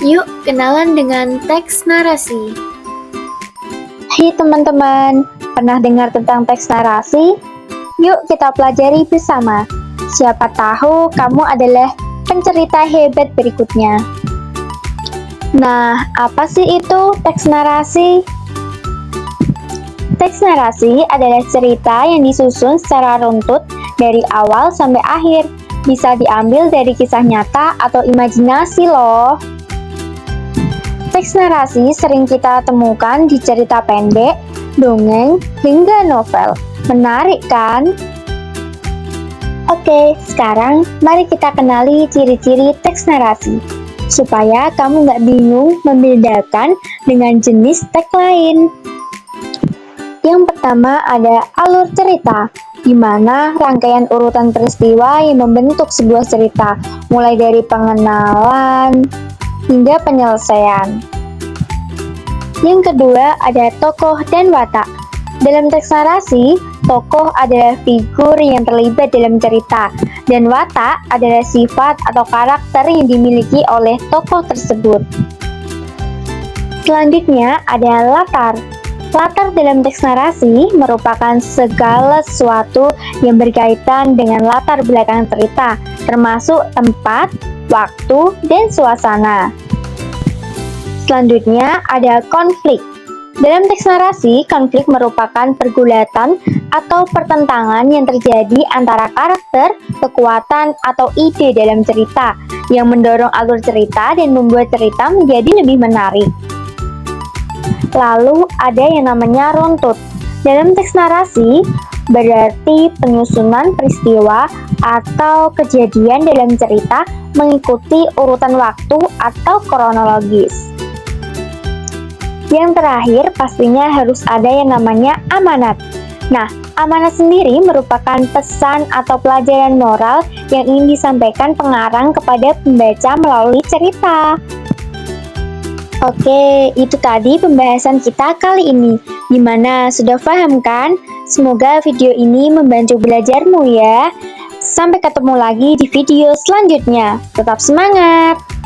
Yuk kenalan dengan teks narasi. Hai teman-teman, pernah dengar tentang teks narasi? Yuk kita pelajari bersama. Siapa tahu kamu adalah pencerita hebat berikutnya. Nah, apa sih itu teks narasi? Teks narasi adalah cerita yang disusun secara runtut dari awal sampai akhir. Bisa diambil dari kisah nyata atau imajinasi loh. Teks narasi sering kita temukan di cerita pendek, dongeng, hingga novel. Menarik kan? Oke, sekarang mari kita kenali ciri-ciri teks narasi, supaya kamu nggak bingung membedakan dengan jenis teks lain. Yang pertama ada alur cerita, di mana rangkaian urutan peristiwa yang membentuk sebuah cerita, mulai dari pengenalan hingga penyelesaian. Yang kedua ada tokoh dan watak. Dalam teks narasi, tokoh adalah figur yang terlibat dalam cerita, dan watak adalah sifat atau karakter yang dimiliki oleh tokoh tersebut. Selanjutnya ada latar. Latar dalam teks narasi merupakan segala sesuatu yang berkaitan dengan latar belakang cerita, termasuk tempat, waktu, dan suasana. Selanjutnya ada konflik. Dalam teks narasi, konflik merupakan pergulatan atau pertentangan yang terjadi antara karakter, kekuatan, atau ide dalam cerita yang mendorong alur cerita dan membuat cerita menjadi lebih menarik. Lalu ada yang namanya runtut. Dalam teks narasi berarti penyusunan peristiwa atau kejadian dalam cerita mengikuti urutan waktu atau kronologis. Yang terakhir pastinya harus ada yang namanya amanat. Nah, amanat sendiri merupakan pesan atau pelajaran moral yang ingin disampaikan pengarang kepada pembaca melalui cerita. Oke, itu tadi pembahasan kita kali ini. Gimana, sudah paham kan? Semoga video ini membantu belajarmu ya. Sampai ketemu lagi di video selanjutnya. Tetap semangat!